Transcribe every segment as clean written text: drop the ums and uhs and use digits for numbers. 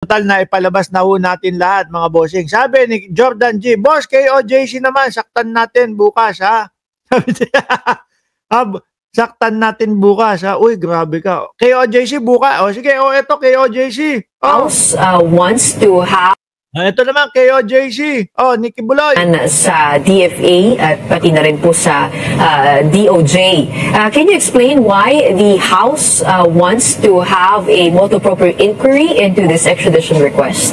Total na ipalabas na ho natin lahat mga bossing. Sabi ni Jordan G, boss KOJC naman, saktan natin bukas ha. Sabi niya, saktan natin bukas ha. Uy, grabe ka. KOJC bukas. O sige, eto KOJC. House wants to have Ito naman KOJC. Nikki Buloy. Sa DFA at pati na rin po sa DOJ. Can you explain why the House wants to have a motu proprio inquiry into this extradition request?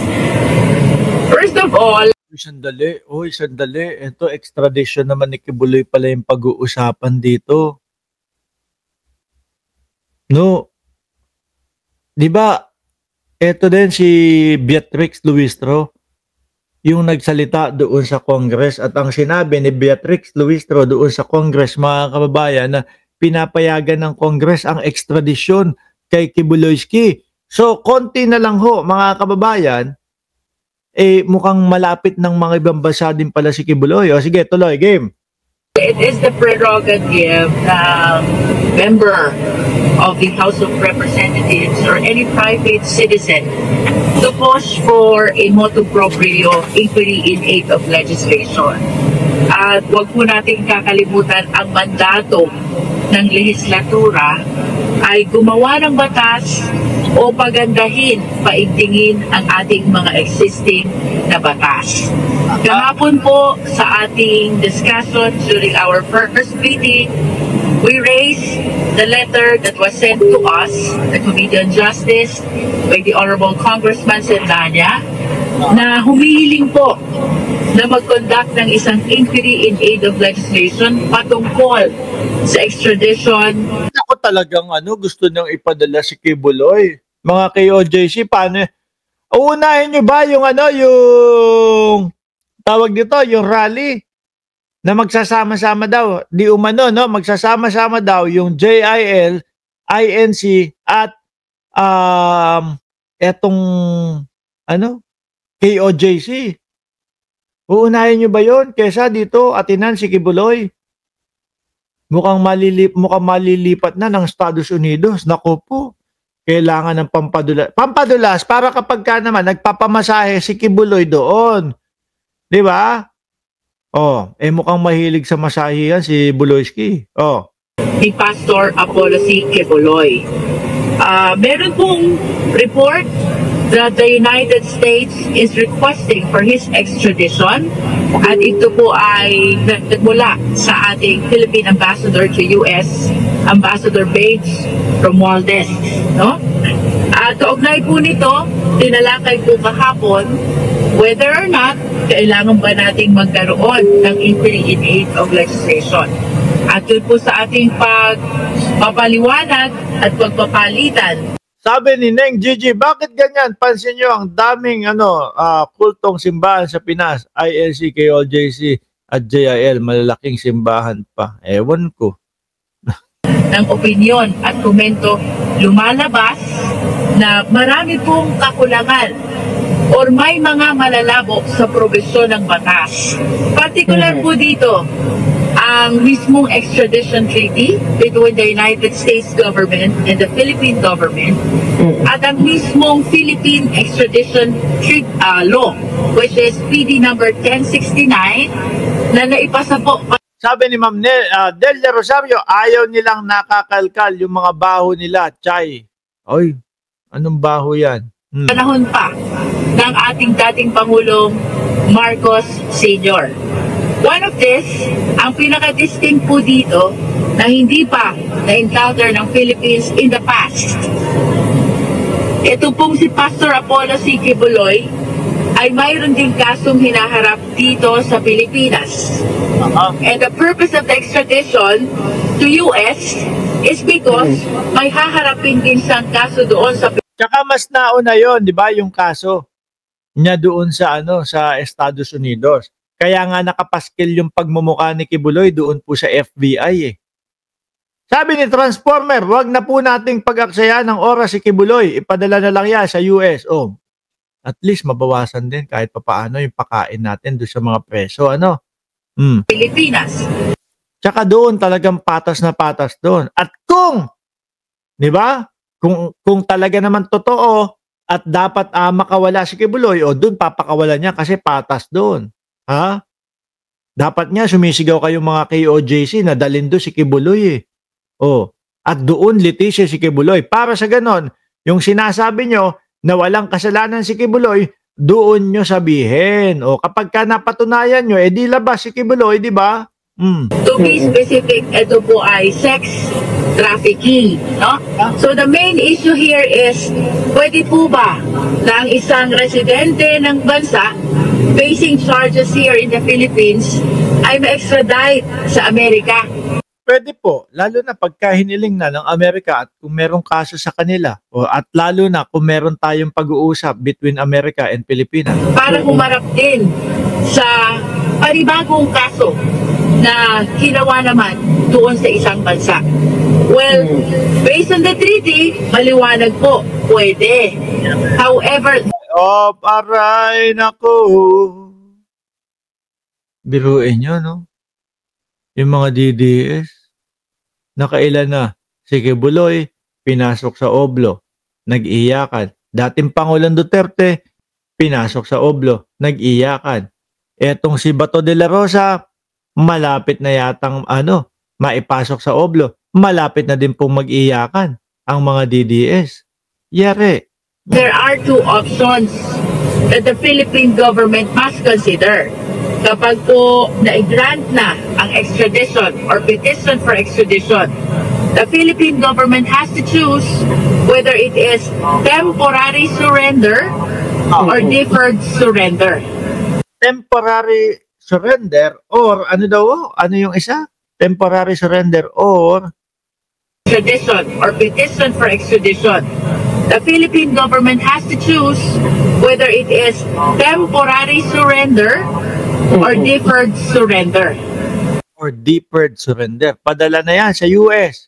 First of all, Sandali. Sandali. Ito extradition naman ni Kibuloy pala yung pag-uusapan dito. No. 'Di ba? Ito din si Beatrix Luistro, yung nagsalita doon sa Congress at ang sinabi ni Beatrix Luistro doon sa Congress, mga kababayan, na pinapayagan ng Congress ang extradition kay Kibuloyski. So, konti na lang ho, mga kababayan, mukhang malapit ng mga ibang bansa din pala si Kibuloy. Sige, tuloy, game. it is the prerogative ng member of the House of Representatives or any private citizen to push for a motu proprio inquiry in aid of legislation. At huwag po natin kakalimutan ang mandato ng lehislatura ay gumawa ng batas o pagandahin, paigtingin ang ating mga existing na batas. Kahapon po sa ating discussion during our first meeting, we raised the letter that was sent to us, the Committee on Justice, by the Honorable Congressman Sendanya, na humihiling po na mag-conduct ng isang inquiry in aid of legislation patungkol sa extradition. Ako talagang gusto niyang ipadala si Kibuloy. Mga KOJC, paano? Uunahin niyo ba yung yung tawag dito, yung rally na magsasama-sama daw, di umano, no? Magsasama-sama daw yung JIL, INC at etong KOJC. Uunahin nyo ba yon kesa dito atinan si Kibuloy? Mukhang malilipat na ng Estados Unidos. Naku po, kailangan ng pampadulas para kapag ka naman nagpapamasahe si Kibuloy doon. Di ba? Mukhang mahilig sa masahe yan si Buloyski. Ni Pastor Apollo C. Kibuloy. Meron pong report that the United States is requesting for his extradition at ito po ay nagmula sa ating Philippine Ambassador to US, Ambassador Bates Romualdez. No? At kaugnay po nito, tinalakay po kahapon whether or not kailangan ba nating magkaroon ng inquiry in aid of legislation. At yun po sa ating pagpapaliwanag at pagpapalitan. Sabi ni Neng Gigi, bakit ganyan? Pansin nyo ang daming kultong simbahan sa Pinas, INC, KOJC at JIL, malalaking simbahan pa. Ewan ko. Ng opinyon at komento lumalabas na marami pong kakulangan or may mga malalabo sa probisyon ng batas. Particular po dito, ang mismong extradition treaty between the United States government and the Philippine government at ang mismong Philippine extradition law, which is PD number 1069 na naipasa po. Sabi ni Ma'am Del de Rosario, ayaw nilang nakakalkal yung mga baho nila, Chay. Oy, anong baho yan? Panahon pa ng ating dating Pangulong Marcos Sr. One of this, ang pinaka-distinct po dito na hindi pa na-encounter ng Philippines in the past. Ito pong si Pastor Apollo C. Kibuloy ay mayroon din kasong hinaharap dito sa Pilipinas. And the purpose of the extradition to US is because may haharapin din siyang kaso doon sa Pilipinas. Tsaka mas nauna yon, di ba, yung kaso niya doon sa sa Estados Unidos. Kaya nga nakapaskil yung pagmumukha ni Kibuloy doon po sa FBI Sabi ni Transformer, wag na po nating pag-aksaya ng oras si Kibuloy. Ipadala na lang yan sa US. At least mabawasan din kahit papaano yung pakain natin doon sa mga preso. Pilipinas. Tsaka doon talagang patas na patas doon. At kung, di ba? Kung talaga naman totoo at dapat makawala si Kibuloy, o doon papakawalan niya kasi patas doon. Ha? Dapat nga sumisigaw kayong mga KOJC na dalhin doon si Kibuloy eh. Oh, at doon litisya si Kibuloy. Para sa ganon, yung sinasabi nyo na walang kasalanan si Kibuloy, doon nyo sabihin. O kapag ka napatunayan nyo, di labas si Kibuloy, di ba? To be specific, ito po ay sex trafficking, no? So the main issue here is, pwede po ba na ang isang residente ng bansa facing charges here in the Philippines ay ma-extradite sa Amerika? Pwede po, lalo na pagka hiniling na ng Amerika at kung merong kaso sa kanila, o at lalo na kung meron tayong pag-uusap between America and Pilipinas. Para humarap din sa panibagong kaso na ginawa naman doon sa isang bansa. Well, based on the treaty, maliwanag po, pwede. However, Aray, nako. Biruin nyo, no? Yung mga DDS, nakailan na. Si Kibuloy, pinasok sa Oblo, nag-iyakan. Dating Pangulong Duterte, pinasok sa Oblo, nag-iyakan. Etong si Bato de la Rosa, malapit na yatang maipasok sa Oblo. Malapit na din pong mag-iyakan ang mga DDS. Yari. there are two options that the Philippine government must consider. Kapag po na-grant na ang extradition or petition for extradition, the Philippine government has to choose whether it is temporary surrender or deferred surrender. Temporary surrender or ano daw? Ano yung isa? Temporary surrender or Extradition or petition for extradition. The Philippine government has to choose whether it is temporary surrender or deferred surrender. deferred surrender. Padala na yan sa US.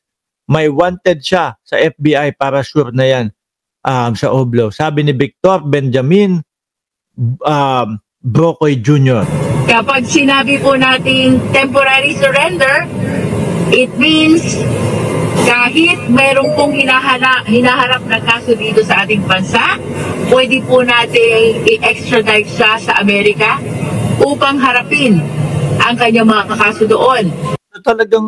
May wanted siya sa FBI para sure na yan sa Oblo. Sabi ni Victor Benjamin Brocoy Jr. Kapag sinabi po nating temporary surrender, it means kahit mayroong pong hinaharap na kaso dito sa ating bansa, pwede po nating i-extradite siya sa Amerika upang harapin ang kanyang mga kaso doon. Talagang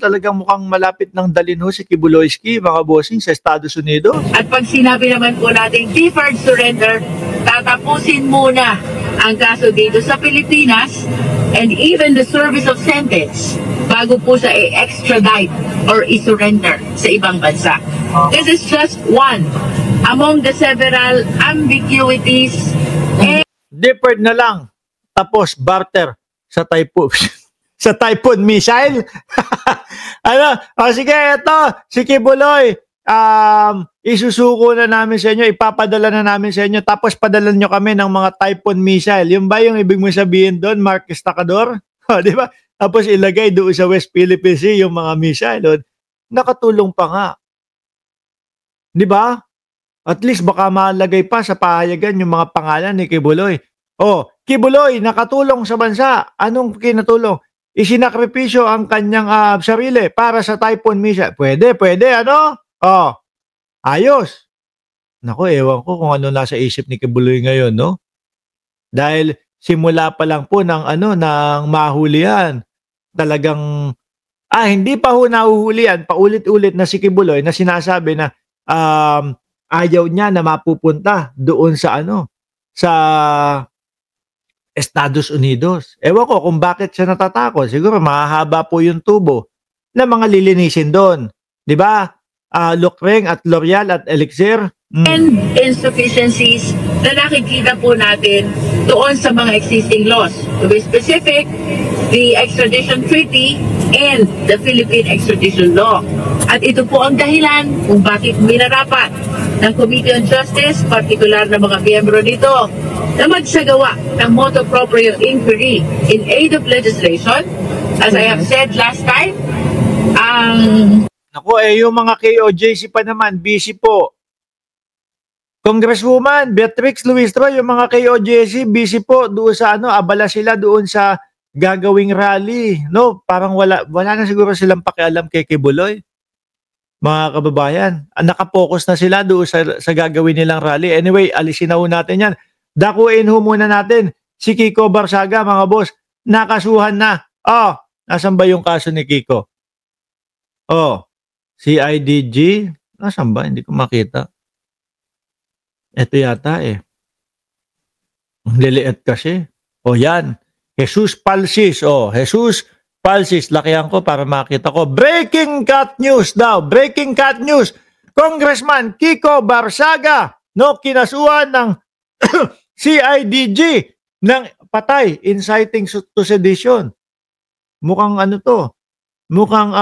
talagang mukhang malapit ng dalhin si Kibuloyski, mga bossing, sa Estados Unidos. At pag sinabi naman po natin deferred surrender, tatapusin muna ang kaso dito sa Pilipinas and even the service of sentence bago po siya i-extradite or i-surrender sa ibang bansa. This is just one among the several ambiguities. Deferred na lang. Tapos barter sa Typhoon. Sa Typhoon missile. Sige, ito, si Kibuloy, isusuko na namin sa inyo, ipapadala na namin sa inyo, tapos padalan nyo kami ng mga Typhoon missile. Yung ba yung ibig mo sabihin doon, Mark Estacador? Di ba? Tapos ilagay doon sa West Philippine Sea yung mga missile. Nakatulong pa nga. Di ba? At least baka malagay pa sa pahayagan yung mga pangalan ni Kibuloy. Kibuloy, nakatulong sa bansa. Anong kinatulong? Isinakripisyo ang kanyang sarili para sa Typhoon missile. Pwede, ano? Ayos. Naku, ewan ko kung ano nasa isip ni Kibuloy ngayon, no? Dahil simula pa lang po ng mahulihan. Talagang, hindi pa ho nahuhulihan, paulit-ulit na si Kibuloy na sinasabi na ayaw niya na mapupunta doon sa sa Estados Unidos. Ewan ko kung bakit siya natatakot. Siguro mahahaba po yung tubo na mga lilinisin doon. Di ba? Lucreng at L'Oreal at Elixir. And insufficiencies na nakikita po natin doon sa mga existing laws. To be specific, the extradition treaty and the Philippine extradition law. At ito po ang dahilan kung bakit minarapat ng Committee on Justice, partikular na mga miyembro nito, na magsagawa ng motu proprio inquiry in aid of legislation. As I have said last time, yung mga KOJC pa naman, busy po. Congresswoman Beatrix Luistro, yung mga KOJC, busy po doon sa abala sila doon sa gagawing rally. No, parang wala na siguro silang pakialam kay Kibuloy. mga kababayan. Nakapokus na sila doon sa gagawin nilang rally. Anyway, alisin na ho natin yan. Dakuin ho muna natin si Kiko Barsaga, mga boss. Nakasuhan na. Oh, nasan ba yung kaso ni Kiko? Oh, CIDG. Nasan ba? Hindi ko makita. Ito yata eh. Liliit kasi. O yan. Jesus Palsis. O, Jesus Palsis. Lakihan ko para makita ko. Breaking cat news daw. Breaking cat news. Congressman Kiko Barsaga. No, kinasuhan ng CIDG ng patay. Inciting to sedition. Mukhang ano to. Mukhang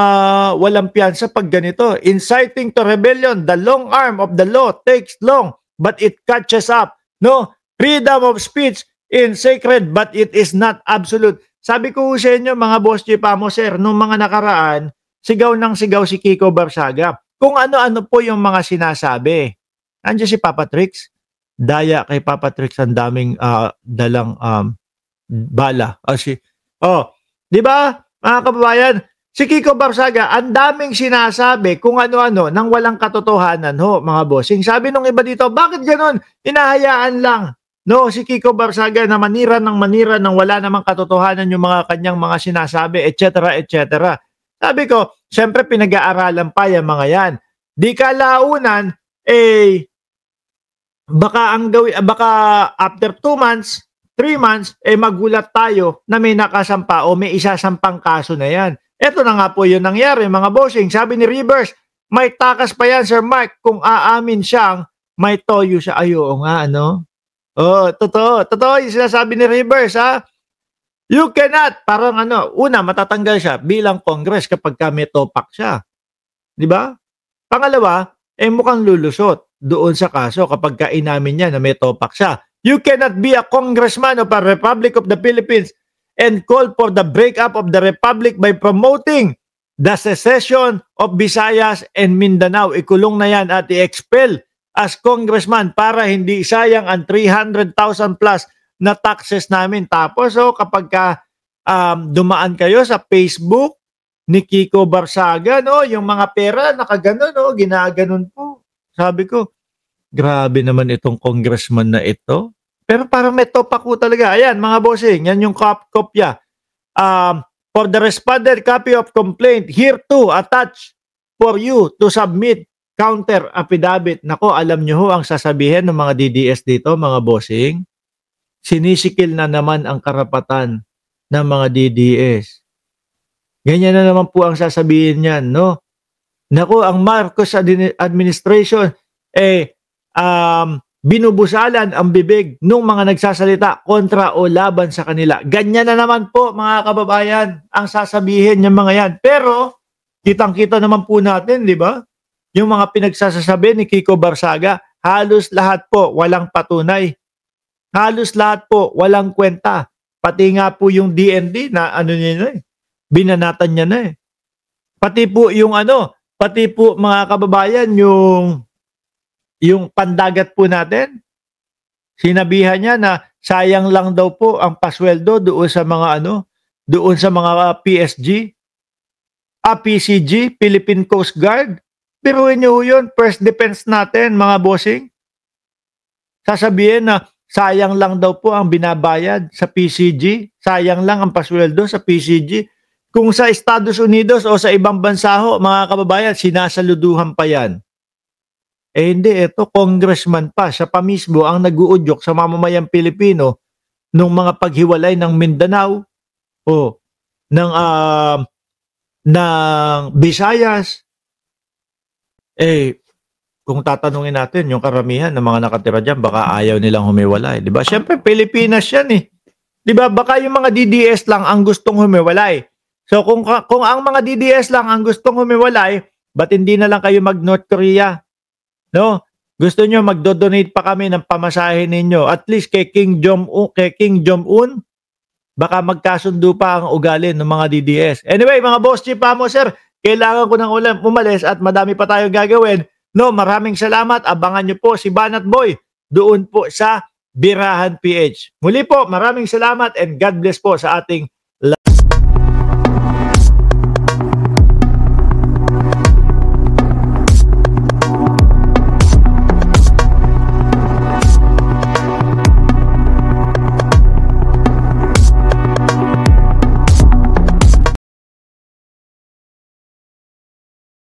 walang piyansa pag ganito. Inciting to rebellion. The long arm of the law takes long, but it catches up. No? Freedom of speech in sacred, but it is not absolute. Sabi ko sa inyo, mga boss Chipamo, sir, nung mga nakaraan, sigaw ng sigaw si Kiko Barsaga. Kung ano-ano po yung mga sinasabi. Andiyan si Papa Trix. Daya kay Papa Trix ang daming dalang bala. Di ba, mga kababayan? Si Kiko Barsaga, ang daming sinasabi kung ano-ano nang walang katotohanan ho, mga bossing. Sabi nung iba dito, bakit ganon? Inahayaan lang. No, si Kiko Barsaga na manira ng wala namang katotohanan yung mga kanyang mga sinasabi, etc., etc. Sabi ko, syempre pinag-aaralan pa yung mga yan. Di kalaunan, baka after 2 months, 3 months, magulat tayo na may nakasampa o may isasampang kaso na yan. Ito na nga po yung nangyari, mga bossing. Sabi ni Rivers, may takas pa yan, Sir Mark, kung aamin siyang may toyo siya. Ay, oo nga, ano? Oh, totoo. Totoo yung sinasabi ni Rivers, ha? You cannot, parang una, matatanggal siya bilang Congress kapag may topak siya. Di ba? Pangalawa, mukhang lulusot doon sa kaso kapag inamin niya na may topak siya. You cannot be a congressman of a Republic of the Philippines and call for the breakup of the Republic by promoting the secession of Visayas and Mindanao. Ikulong na yan at i-expel as congressman para hindi sayang ang 300,000 plus na taxes namin. Tapos kapag dumaan kayo sa Facebook ni Kiko Barsaga, no, yung mga pera nakaganon, no, ginaganon po. Sabi ko, grabe naman itong congressman na ito. Pero parang may topak po talaga. Ayan, mga bossing, yan yung kopya. For the responded copy of complaint, here to attach for you to submit counter affidavit. Nako, alam nyo ho ang sasabihin ng mga DDS dito, mga bossing. Sinisikil na naman ang karapatan ng mga DDS. Ganyan na naman po ang sasabihin niyan, no? Nako, ang Marcos administration, binubusalan ang bibig ng mga nagsasalita kontra o laban sa kanila. Ganyan na naman po, mga kababayan, ang sasabihin ng mga yan. Pero, kitang-kita naman po natin, di ba? Yung mga pinagsasasabi ni Kiko Barsaga, halos lahat po walang patunay. Halos lahat po walang kwenta. Pati nga po yung DND na niya na binanatan niya na Pati po yung pati po mga kababayan, yung pandagat po natin, sinabihan niya na sayang lang daw po ang pasweldo doon sa mga doon sa mga PSG, PCG, Philippine Coast Guard. Biruin niyo yun, first defense natin, mga bossing. Sasabihin na sayang lang daw po ang binabayad sa PCG, sayang lang ang pasweldo sa PCG. Kung sa Estados Unidos o sa ibang bansa ho, mga kababayan, sinasaluduhan pa yan. Hindi, ito congressman pa, siya pa mismo ang nag-uudyok sa mamamayang Pilipino nung mga paghiwalay ng Mindanao o ng Visayas. Kung tatanungin natin, yung karamihan ng mga nakatira dyan, baka ayaw nilang humiwalay. Diba? Siyempre, Pilipinas yan Diba? Baka yung mga DDS lang ang gustong humiwalay. So, kung ang mga DDS lang ang gustong humiwalay, ba't hindi na lang kayo mag-North Korea? No? Gusto nyo magdo-donate pa kami ng pamasahe ninyo. At least kay King Jong-un, baka magkasundo pa ang ugali ng mga DDS. Anyway, mga boss Chipamo, sir, kailangan ko ng umalis at madami pa tayong gagawin. No, maraming salamat. Abangan nyo po si Banat Boy doon po sa Birahan PH. Muli po, maraming salamat and God bless po sa ating